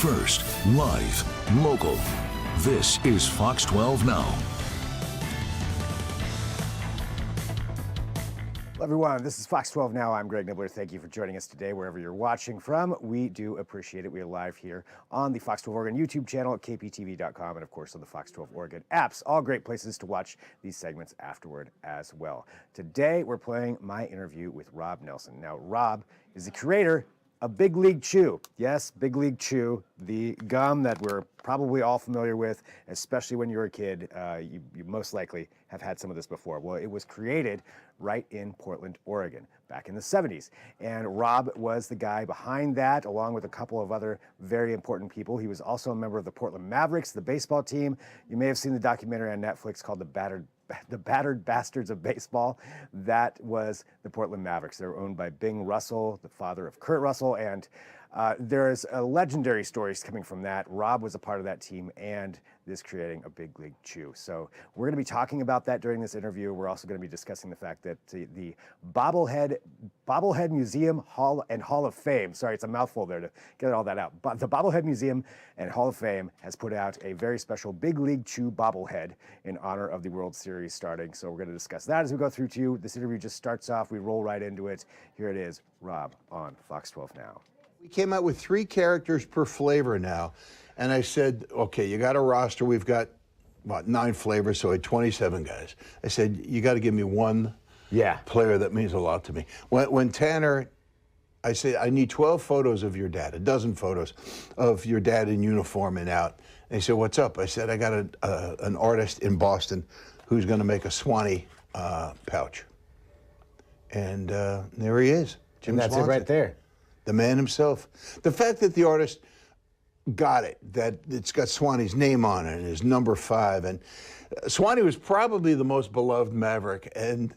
First, live, local. This is Fox 12 Now. Hello everyone, this is Fox 12 Now. I'm Greg Nibbler. Thank you for joining us today, wherever you're watching from. We do appreciate it. We are live here on the Fox 12 Oregon YouTube channel at KPTV.com and of course on the Fox 12 Oregon apps. All great places to watch these segments afterward as well. Today we're playing my interview with Rob Nelson. Now Rob is the creator of Big League Chew. Yes, Big League Chew, the gum that we're probably all familiar with, especially when you're a kid. You most likely have had some of this before. Well, it was created right in Portland, Oregon, back in the 70s. And Rob was the guy behind that, along with a couple of other very important people. He was also a member of the Portland Mavericks, the baseball team. You may have seen the documentary on Netflix called The Battered Bastards of Baseball. That was the Portland Mavericks. They were owned by Bing Russell, the father of Kurt Russell, and there's legendary stories coming from that. Rob was a part of that team and is creating a Big League Chew. So we're going to be talking about that during this interview. We're also going to be discussing the fact that the Bobblehead Museum Hall of Fame, sorry, it's a mouthful there to get all that out, but the Bobblehead Museum and Hall of Fame has put out a very special Big League Chew bobblehead in honor of the World Series starting. So we're going to discuss that as we go through to you. This interview just starts off. We roll right into it. Here it is, Rob on Fox 12 Now. We came out with 3 characters per flavor now. And I said, okay, you got a roster. We've got, what, 9 flavors, so I had 27 guys. I said, you got to give me one player that means a lot to me. When Tanner, I said, I need 12 photos of your dad, a dozen photos of your dad in uniform and out. And he said, what's up? I said, I got an artist in Boston who's going to make a Swanee pouch. And there he is. Jim And that's Swanson. it right there. The man himself. The fact that the artist got it, that it's got Swanee's name on it and his number 5. And Swanee was probably the most beloved Maverick. And,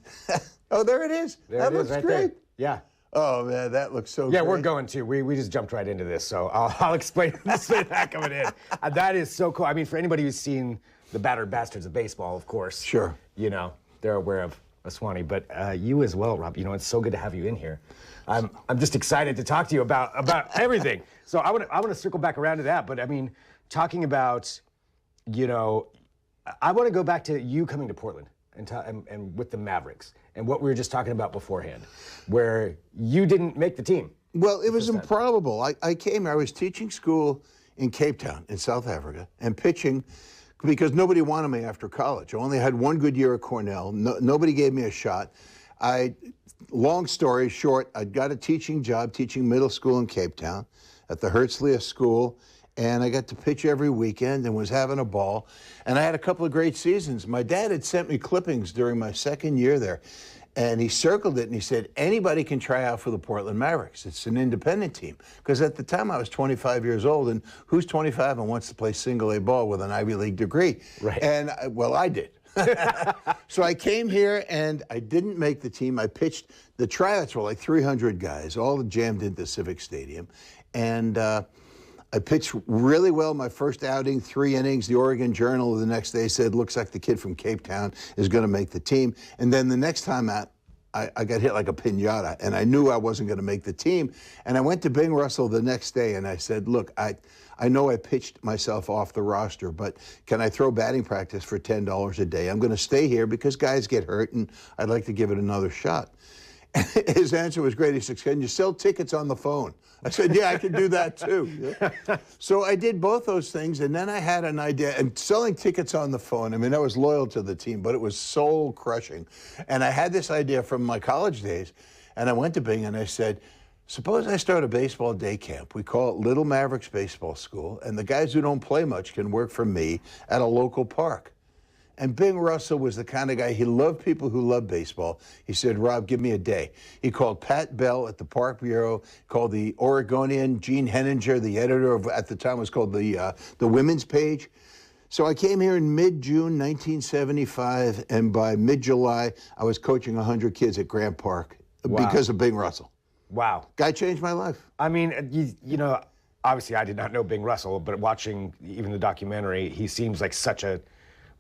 oh, there it is. That looks right great. there. Yeah. Oh, man, that looks so Yeah, great. we're going to. We just jumped right into this, so I'll explain that coming in. That is so cool. I mean, for anybody who's seen The Battered Bastards of Baseball, of course. Sure. You know, they're aware of Swanee, but you as well, Rob. You know, it's so good to have you in here. I'm just excited to talk to you about everything. So I want to circle back around to that, but I mean, talking about, you know, I want to go back to you coming to Portland and with the Mavericks and what we were just talking about beforehand, where you didn't make the team. Well, it was improbable. I came here. I was teaching school in Cape Town in South Africa and pitching because nobody wanted me after college. I only had 1 good year at Cornell. Nobody gave me a shot. Long story short, I got a teaching job teaching middle school in Cape Town at the Herzliya School, and I got to pitch every weekend and was having a ball. And I had a couple of great seasons. My dad had sent me clippings during my 2nd year there, and he circled it and he said, anybody can try out for the Portland Mavericks. It's an independent team. Because at the time I was 25 years old, and who's 25 and wants to play single-A ball with an Ivy League degree? Right. And, well, I did. So I came here and I didn't make the team. I pitched, the tryouts were like 300 guys, all jammed into Civic Stadium. And I pitched really well my first outing, 3 innings. The Oregon Journal the next day said, looks like the kid from Cape Town is going to make the team. And then the next time out, I got hit like a piñata, and I knew I wasn't going to make the team. And I went to Bing Russell the next day, and I said, look, I know I pitched myself off the roster, but can I throw batting practice for $10 a day? I'm going to stay here because guys get hurt, and I'd like to give it another shot. And his answer was great. He said, can you sell tickets on the phone? I said, yeah, I can do that too. Yeah. So I did both those things, and then I had an idea. And selling tickets on the phone, I mean, I was loyal to the team, but it was soul-crushing. And I had this idea from my college days, and I went to Bing and I said, suppose I start a baseball day camp. We call it Little Mavericks Baseball School, and the guys who don't play much can work for me at a local park. And Bing Russell was the kind of guy, he loved people who loved baseball. He said, Rob, give me a day. He called Pat Bell at the Park Bureau, called the Oregonian, Gene Henninger, the editor of, at the time was called the Women's Page. So I came here in mid-June 1975, and by mid-July, I was coaching 100 kids at Grant Park because of Bing Russell. Wow. Guy changed my life. I mean, you know, obviously I did not know Bing Russell, but watching even the documentary, he seems like such a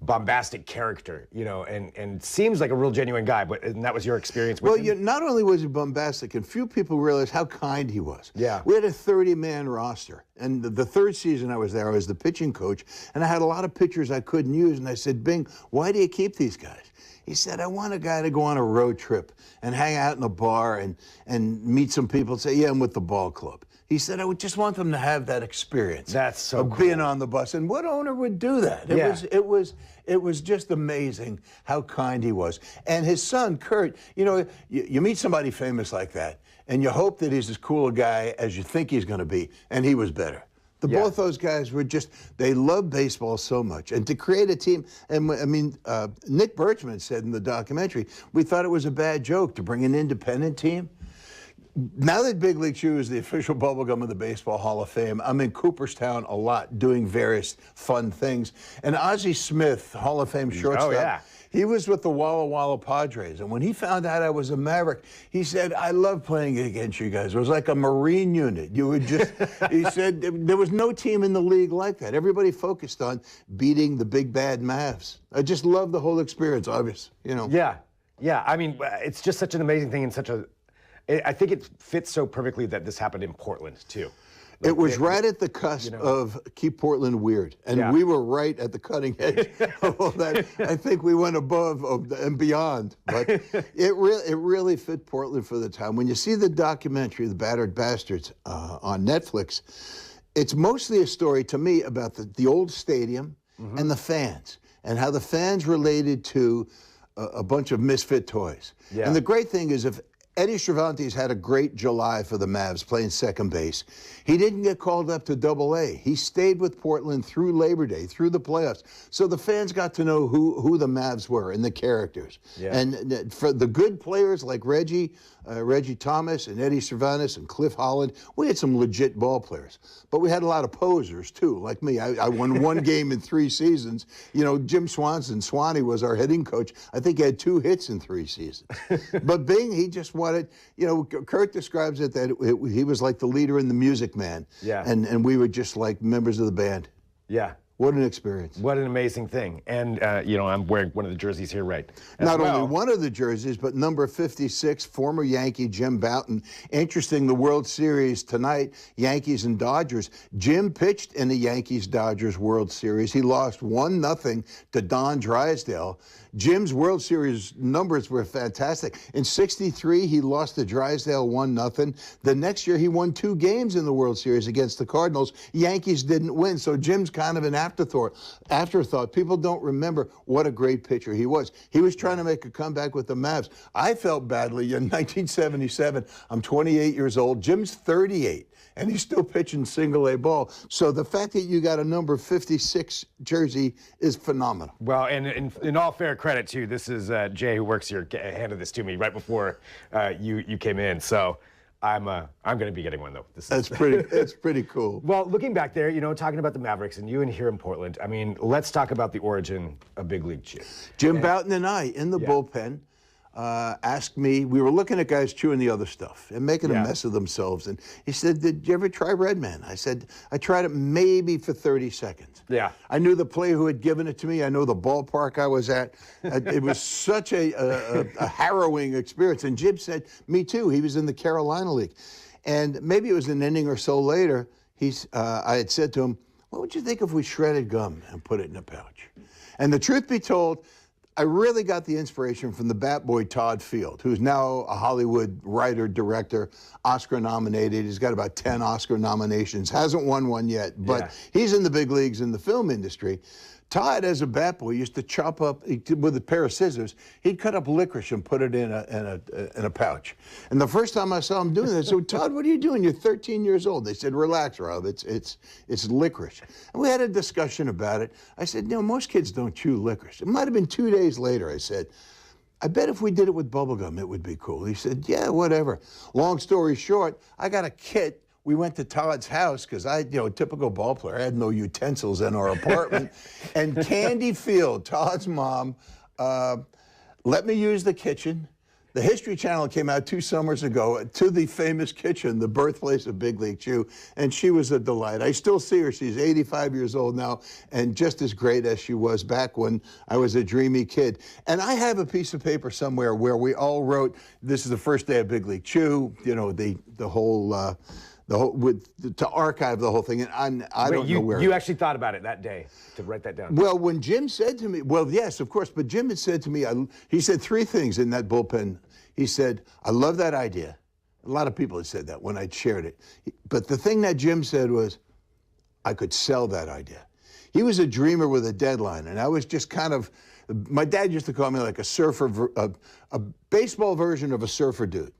bombastic character, you know, and seems like a real genuine guy. And that was your experience with Well, him? not only was he bombastic, and few people realize how kind he was. Yeah. We had a 30-man roster, and the third season I was there, I was the pitching coach, and I had a lot of pitchers I couldn't use, and I said, Bing, why do you keep these guys? He said, I want a guy to go on a road trip and hang out in a bar and meet some people and say, yeah, I'm with the ball club. He said, I would just want them to have that experience. That's so of cool. being on the bus. And what owner would do that? It was just amazing how kind he was. And his son, Kurt, you know, you meet somebody famous like that, and you hope that he's as cool a guy as you think he's going to be, and he was better. Both those guys were just, they loved baseball so much. And to create a team, and I mean, Nick Birchman said in the documentary, we thought it was a bad joke to bring an independent team. Now that Big League Chew is the official bubblegum of the Baseball Hall of Fame, I'm in Cooperstown a lot doing various fun things. And Ozzie Smith, Hall of Fame shortstop, he was with the Walla Walla Padres. And when he found out I was a Maverick, he said, I love playing against you guys. It was like a Marine unit. You would just, he said, there was no team in the league like that. Everybody focused on beating the big bad Mavs. I just love the whole experience, obvious, you know. Yeah, yeah. I mean, it's just such an amazing thing and I think it fits so perfectly that this happened in Portland, too. It was right at the cusp of keep Portland weird, and we were right at the cutting edge of all that. I think we went above and beyond, but it really fit Portland for the time. When you see the documentary, The Battered Bastards, on Netflix, it's mostly a story to me about the old stadium and the fans, and how the fans related to a bunch of misfit toys. And the great thing is, if Eddie Cervantes had a great July for the Mavs playing second base, he didn't get called up to Double-A. He stayed with Portland through Labor Day, through the playoffs. So the fans got to know who the Mavs were and the characters. And for the good players like Reggie Thomas and Eddie Cervantes and Cliff Holland, we had some legit ball players. But we had a lot of posers, too, like me. I won one game in 3 seasons. You know, Jim Swanson, Swanee was our hitting coach. I think he had 2 hits in 3 seasons. But Bing, he just wanted, you know, Kurt describes it that he was like the leader and the music man. And we were just like members of the band. What an experience. What an amazing thing. And, you know, I'm wearing one of the jerseys here, right? Not only one of the jerseys, but number 56, former Yankee Jim Bouton. Interesting, the World Series tonight, Yankees and Dodgers. Jim pitched in the Yankees-Dodgers World Series. He lost 1-0 to Don Drysdale. Jim's World Series numbers were fantastic. In '63, he lost to Drysdale 1-0. The next year, he won 2 games in the World Series against the Cardinals. Yankees didn't win, so Jim's kind of an afterthought. People don't remember what a great pitcher he was. He was trying to make a comeback with the Mavs. I felt badly in 1977. I'm 28 years old. Jim's 38. And he's still pitching single-A ball. So the fact that you got a number 56 jersey is phenomenal. Well, and in all fair credit, too, this is Jay, who works here, handed this to me right before you came in. So I'm going to be getting one, though. That's pretty cool. Well, looking back there, you know, talking about the Mavericks and you and here in Portland, I mean, let's talk about the origin of Big League Chew. Jim Bouton and I, in the bullpen, asked me, we were looking at guys chewing the other stuff and making a mess of themselves. And he said, did you ever try Redman? I said, I tried it maybe for 30 seconds. I knew the player who had given it to me. I know the ballpark I was at. It was such a harrowing experience. And Jim said, me too. He was in the Carolina League. And maybe it was an inning or so later, I had said to him, what would you think if we shredded gum and put it in a pouch? And the truth be told, I really got the inspiration from the bat boy Todd Field, who's now a Hollywood writer, director, Oscar nominated. He's got about 10 Oscar nominations. Hasn't won one yet, but he's in the big leagues in the film industry. Todd, as a bat boy, used to chop up, with a pair of scissors, he'd cut up licorice and put it in a pouch. And the first time I saw him doing that, I said, Todd, what are you doing? You're 13 years old. They said, relax, Rob, it's licorice. And we had a discussion about it. I said, no, most kids don't chew licorice. It might have been 2 days later, I said, I bet if we did it with bubblegum, it would be cool. He said, yeah, whatever. Long story short, I got a kit. We went to Todd's house because typical ball player, I had no utensils in our apartment. And Candy Field, Todd's mom, let me use the kitchen. the History Channel came out 2 summers ago to the famous kitchen, the birthplace of Big League Chew, and she was a delight. I still see her. She's 85 years old now and just as great as she was back when I was a dreamy kid. And I have a piece of paper somewhere where we all wrote, this is the first day of Big League Chew, you know, to archive the whole thing, and I don't know where. You actually thought about it that day to write that down? Well, when Jim said to me, well, yes, of course, but Jim had said to me, he said 3 things in that bullpen. He said, I love that idea. A lot of people had said that when I'd shared it. But the thing that Jim said was, I could sell that idea. He was a dreamer with a deadline, and I was just kind of, my dad used to call me like a surfer, a baseball version of a surfer dude.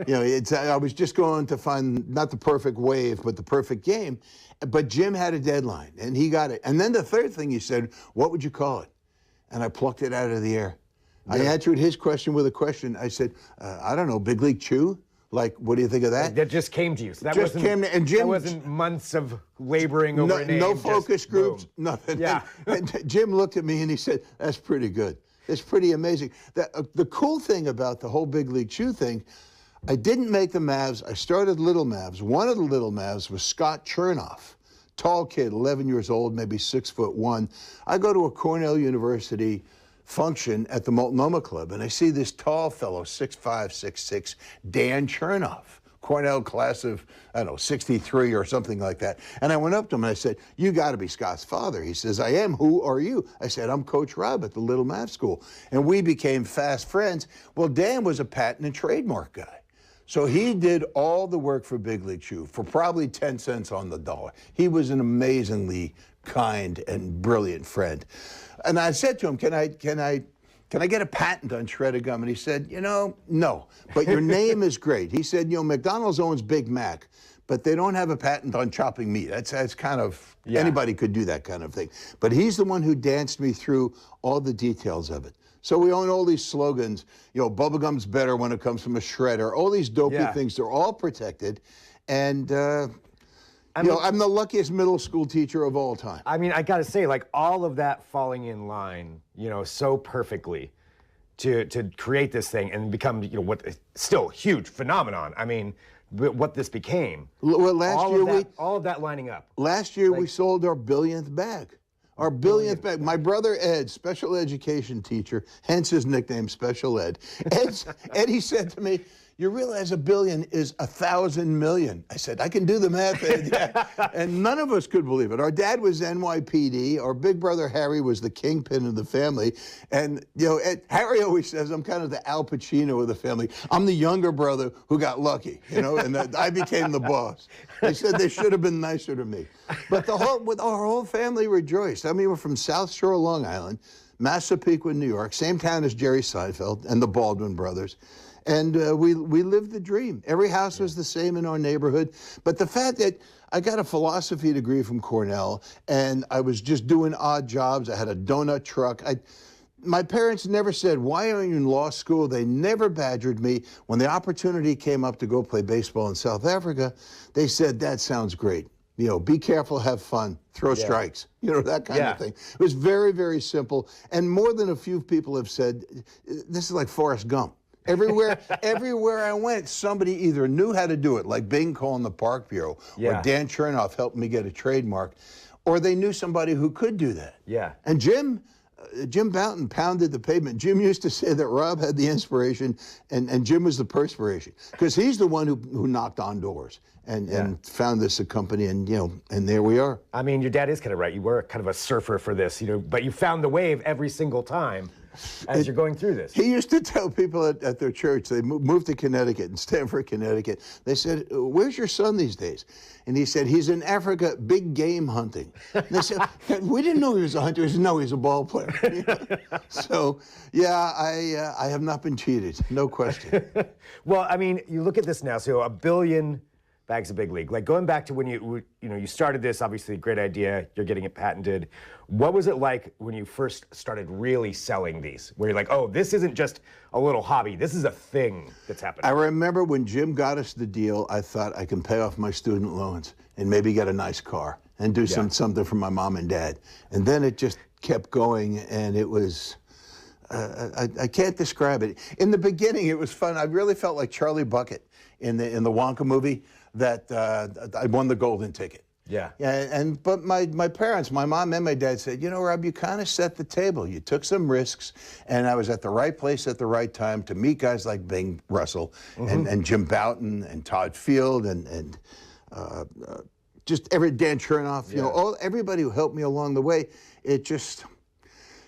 You know, I was just going to find not the perfect wave, but the perfect game. But Jim had a deadline, and he got it. And then the third thing he said, what would you call it? And I plucked it out of the air. Yeah. I answered his question with a question. I said, I don't know, Big League Chew? Like, what do you think of that? That just came to you. So that just wasn't, came, and Jim, that wasn't months of laboring over a name. No focus groups, boom. nothing. Yeah. And Jim looked at me and he said, that's pretty good. It's pretty amazing. The cool thing about the whole Big League Chew thing, I didn't make the Mavs. I started Little Mavs. One of the Little Mavs was Scott Chernoff, tall kid, 11 years old, maybe 6'1". I go to a Cornell University function at the Multnomah Club, and I see this tall fellow, 6'5", 6'6", Dan Chernoff, Cornell class of, I don't know, 63 or something like that. And I went up to him and I said, you got to be Scott's father. He says, I am. Who are you? I said, I'm Coach Rob at the Little Mav School. And we became fast friends. Well, Dan was a patent and trademark guy. So he did all the work for Big League Chew for probably 10 cents on the dollar. He was an amazingly kind and brilliant friend. And I said to him, can I get a patent on shredded gum? And he said, you know, no, but your name is great. He said, you know, McDonald's owns Big Mac, but they don't have a patent on chopping meat. That's kind of, anybody could do that kind of thing. But he's the one who danced me through all the details of it. So we own all these slogans, you know, bubblegum's better when it comes from a shredder, all these dopey things, they're all protected. And, you know, I'm the luckiest middle school teacher of all time. I mean, I got to say, like, all of that falling in line, you know, so perfectly to create this thing and become, you know, what still huge phenomenon. I mean, what this became. Well, last year all of that lining up. Last year we sold our billionth bag. Our billionth bag. My brother Ed, special education teacher, hence his nickname, Special Ed. Eddie said to me, you realize a billion is 1,000 million. I said, I can do the math, Ed. Yeah. And none of us could believe it. Our dad was NYPD. Our big brother Harry was the kingpin of the family. And, you know, Harry always says, I'm kind of the Al Pacino of the family. I'm the younger brother who got lucky, you know, and I became the boss. They said they should have been nicer to me. But our whole family rejoiced. I mean, we're from South Shore, Long Island, Massapequa, New York, same town as Jerry Seinfeld and the Baldwin brothers. And we lived the dream. Every house was the same in our neighborhood. But the fact that I got a philosophy degree from Cornell, and I was just doing odd jobs. I had a donut truck. My parents never said, why are you in law school? They never badgered me. When the opportunity came up to go play baseball in South Africa, they said, that sounds great. You know, be careful, have fun, throw strikes, you know, that kind of thing. It was very, very simple. And more than a few people have said, this is like Forrest Gump. Everywhere I went, somebody either knew how to do it, like Bing calling the Park Bureau, or Dan Chernoff helped me get a trademark, or they knew somebody who could do that. Yeah. And Jim Bouton pounded the pavement. Jim used to say that Rob had the inspiration and Jim was the perspiration, because he's the one who knocked on doors and found this a company, and, you know, and there we are. I mean, your dad is kind of right. You were kind of a surfer for this, you know, but you found the wave every single time as you're going through this. He used to tell people at their church, they moved to Connecticut, in Stamford, Connecticut. They said, where's your son these days? And he said, he's in Africa, big game hunting. And they said, we didn't know he was a hunter. He said, no, he's a ball player. You know? So, yeah, I have not been cheated, no question. Well, I mean, you look at this now, so 1 billion bags of Big League. Like, going back to when you started this, obviously great idea, you're getting it patented. What was it like when you first started really selling these? Where you're like, oh, this isn't just a little hobby, this is a thing that's happening. I remember when Jim got us the deal, I thought I can pay off my student loans and maybe get a nice car and do something for my mom and dad. And then it just kept going, and it was, I can't describe it. In the beginning, it was fun. I really felt like Charlie Bucket in the Wonka movie, that I won the golden ticket. Yeah. But my parents, my mom and my dad said, you know, Rob, you kind of set the table. You took some risks, and I was at the right place at the right time to meet guys like Bing Russell and Jim Bouton and Todd Field and just Dan Chernoff, you know, everybody who helped me along the way. It just,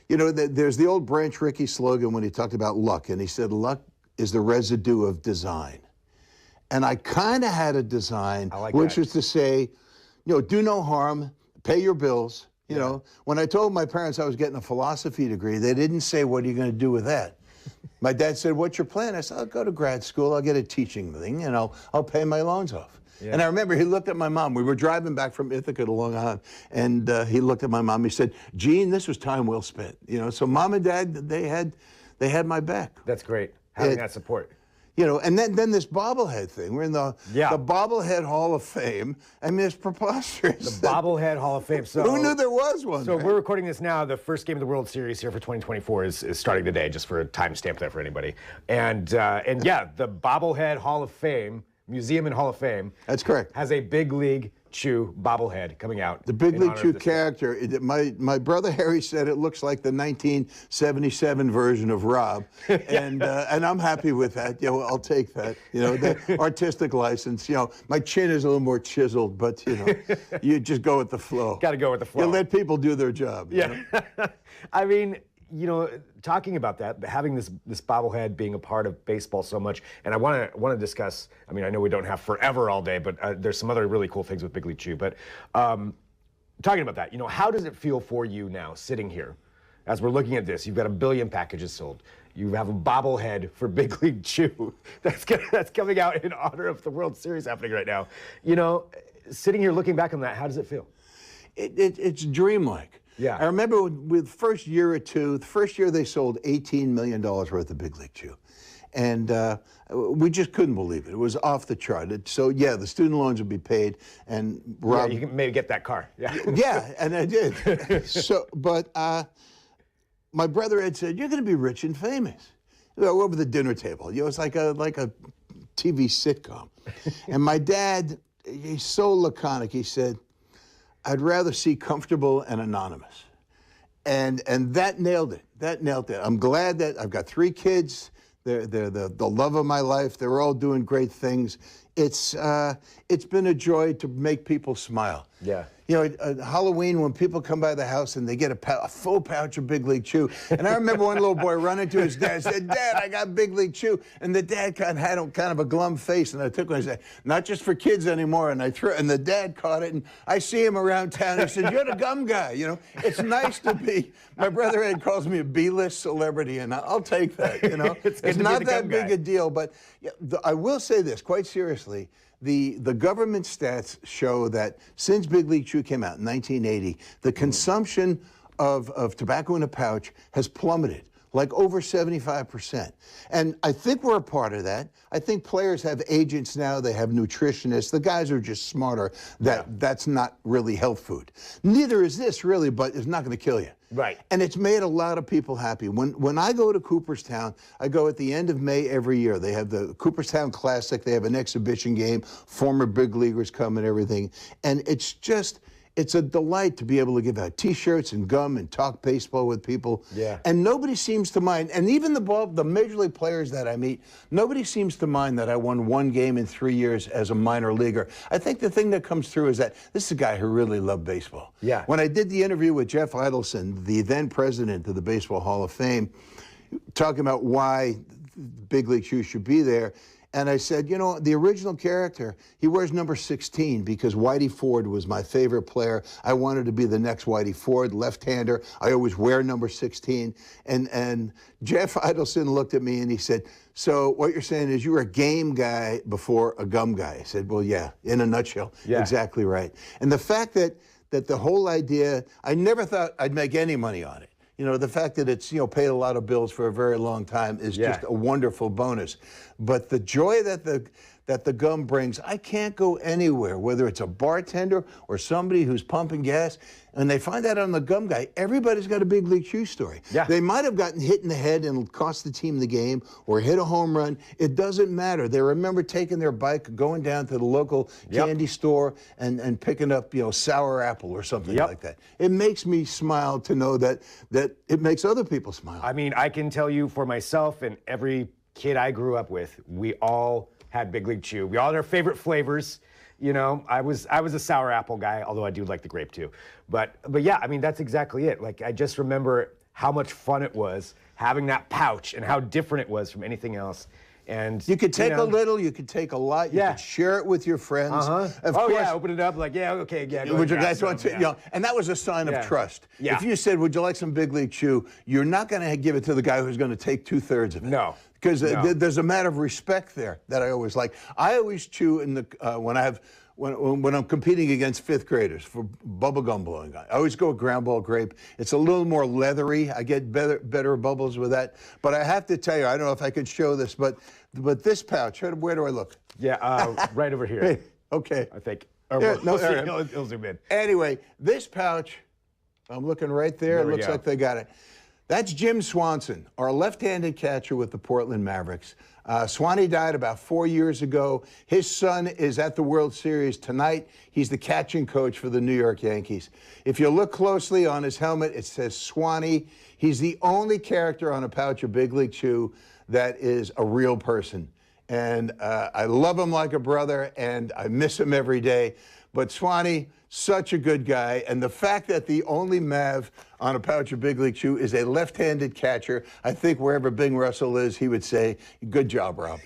you know, there's the old Branch Rickey slogan when he talked about luck, and he said, luck is the residue of design. And I kind of had a design, which was to say, you know, do no harm, pay your bills. You know, when I told my parents I was getting a philosophy degree, they didn't say, what are you going to do with that? My dad said, what's your plan? I said, I'll go to grad school, I'll get a teaching thing, and I'll pay my loans off. Yeah. And I remember he looked at my mom. We were driving back from Ithaca to Long Island, and he looked at my mom. He said, Gene, this was time well spent. You know, so Mom and Dad, they had my back. That's great, having that support. You know, and then this bobblehead thing. We're in the Bobblehead Hall of Fame. I mean, it's preposterous. The Bobblehead Hall of Fame. So who knew there was one? So we're recording this now. The first game of the World Series here for 2024 is starting today, just for a timestamp there for anybody. And yeah, the Bobblehead Hall of Fame, Museum and Hall of Fame. That's correct. Has a Big League Chew bobblehead coming out. The Big League Chew character. My brother Harry said it looks like the 1977 version of Rob, and I'm happy with that. You know, I'll take that. You know, the artistic license. You know, my chin is a little more chiseled, but you know, you just go with the flow. Got to go with the flow. You let people do their job. Yeah. I mean, you know, talking about that, having this bobblehead being a part of baseball so much, and I want to discuss. I mean, I know we don't have forever all day, but there's some other really cool things with Big League Chew. But talking about that, you know, how does it feel for you now, sitting here, as we're looking at this? You've got 1 billion packages sold. You have a bobblehead for Big League Chew that's coming out in honor of the World Series happening right now. You know, sitting here looking back on that, how does it feel? It's dreamlike. Yeah. I remember with the first year or two, the first year they sold $18 million worth of Big League Chew. And we just couldn't believe it. It was off the chart. So, yeah, the student loans would be paid. And Rob... Yeah, you can maybe get that car. Yeah, yeah, and I did. But my brother had said, you're going to be rich and famous. You know, over the dinner table. You know, it's like a TV sitcom. And my dad, he's so laconic, he said, I'd rather see comfortable and anonymous. And that nailed it. That nailed it. I'm glad that I've got 3 kids. They're the love of my life. They're all doing great things. It's been a joy to make people smile. Yeah. You know, Halloween, when people come by the house and they get a full pouch of Big League Chew. And I remember one little boy running to his dad and said, Dad, I got Big League Chew. And the dad kind of a glum face. And I took one and said, not just for kids anymore. And I threw it, and the dad caught it. And I see him around town. He said, you're the gum guy. You know, it's nice to be. My brother Ed calls me a B-list celebrity, and I'll take that. You know, it's not that big a deal. But yeah, I will say this quite seriously. The government stats show that since Big League Chew came out in 1980, the consumption of tobacco in a pouch has plummeted, like over 75%. And I think we're a part of that. I think players have agents now, they have nutritionists. The guys are just smarter that's not really health food. Neither is this really, but it's not going to kill you. Right. And it's made a lot of people happy. When I go to Cooperstown, I go at the end of May every year. They have the Cooperstown Classic. They have an exhibition game. Former big leaguers come and everything. And it's a delight to be able to give out T-shirts and gum and talk baseball with people. Yeah. And nobody seems to mind. And even the major league players that I meet, nobody seems to mind that I won 1 game in 3 years as a minor leaguer. I think the thing that comes through is that this is a guy who really loved baseball. Yeah. When I did the interview with Jeff Idelson, the then president of the Baseball Hall of Fame, talking about why Big League Chew should be there, and I said, you know, the original character, he wears number 16 because Whitey Ford was my favorite player. I wanted to be the next Whitey Ford, left-hander. I always wear number 16. And Jeff Idelson looked at me and he said, so what you're saying is you were a game guy before a gum guy. I said, well, yeah, in a nutshell. Yeah. Exactly right. And the fact that the whole idea, I never thought I'd make any money on it. You know, the fact that it's, you know, paid a lot of bills for a very long time is just a wonderful bonus. But the joy that that the gum brings. I can't go anywhere, whether it's a bartender or somebody who's pumping gas, and they find out I'm the gum guy. Everybody's got a big league chew story. Yeah. They might have gotten hit in the head and cost the team the game, or hit a home run. It doesn't matter. They remember taking their bike, going down to the local candy store, and picking up, sour apple or something like that. It makes me smile to know that it makes other people smile. I mean, I can tell you for myself and every kid I grew up with, we all had Big League Chew. We all had our favorite flavors. I was a sour apple guy, although I do like the grape too. But yeah, I mean, that's exactly it. Like, I just remember how much fun it was having that pouch and how different it was from anything else. And you could take a little, you could take a lot, you could share it with your friends. Of course, yeah, open it up, like, yeah, okay, yeah. Go would you ahead, guys want to, and that was a sign of trust. Yeah. If you said, would you like some Big League Chew, you're not going to give it to the guy who's going to take 2/3 of it. No. Because there's a matter of respect there that I always like. I always chew in the when I'm competing against 5th graders for bubble gum blowing. I always go with ground ball grape. It's a little more leathery. I get better bubbles with that. But I have to tell you, I don't know if I could show this, but this pouch, where do I look? Yeah, right over here. Okay. I think. It'll zoom in. Anyway, this pouch, I'm looking right there. It looks like they got it. That's Jim Swanson, our left-handed catcher with the Portland Mavericks. Swanee died about 4 years ago. His son is at the World Series tonight. He's the catching coach for the New York Yankees. If you look closely on his helmet, it says Swanee. He's the only character on a pouch of Big League Chew that is a real person. And I love him like a brother, and I miss him every day. But Swanee, such a good guy. And the fact that the only Mav on a pouch of Big League Chew is a left-handed catcher, I think wherever Bing Russell is, he would say, good job, Rob.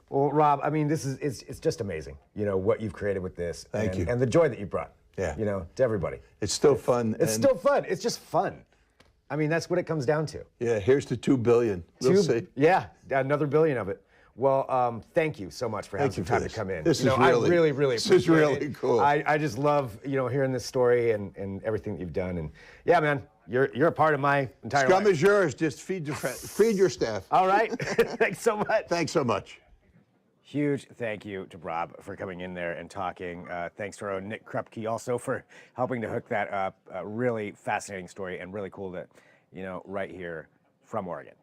Well, Rob, I mean, it's just amazing, what you've created with this. Thank you. And the joy that you brought, to everybody. It's still fun. It's still fun. It's just fun. I mean, that's what it comes down to. Yeah, here's to 2 billion. We'll see. Yeah, another billion of it. Well, thank you so much for having some time to come in. This is really, I really appreciate this is really cool. I just love, hearing this story and everything that you've done. And yeah, man, you're a part of my entire life. Scum is yours. Just feed your staff. All right. Thanks so much. Thanks so much. Huge thank you to Rob for coming in there and talking. Thanks to our own Nick Krupke also for helping to hook that up. A really fascinating story and really cool that, right here from Oregon.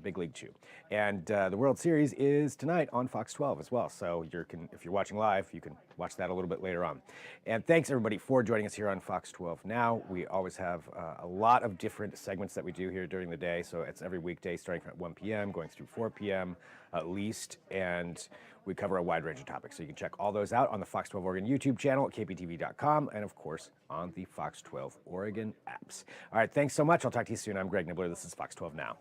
Big League Chew. And the World Series is tonight on Fox 12 as well. So if you're watching live, you can watch that a little bit later on. And thanks everybody for joining us here on Fox 12 Now. We always have a lot of different segments that we do here during the day. So it's every weekday starting at 1 p.m., going through 4 p.m. at least. And we cover a wide range of topics. So you can check all those out on the Fox 12 Oregon YouTube channel at kptv.com and, of course, on the Fox 12 Oregon apps. All right, thanks so much. I'll talk to you soon. I'm Greg Nibbler. This is Fox 12 Now.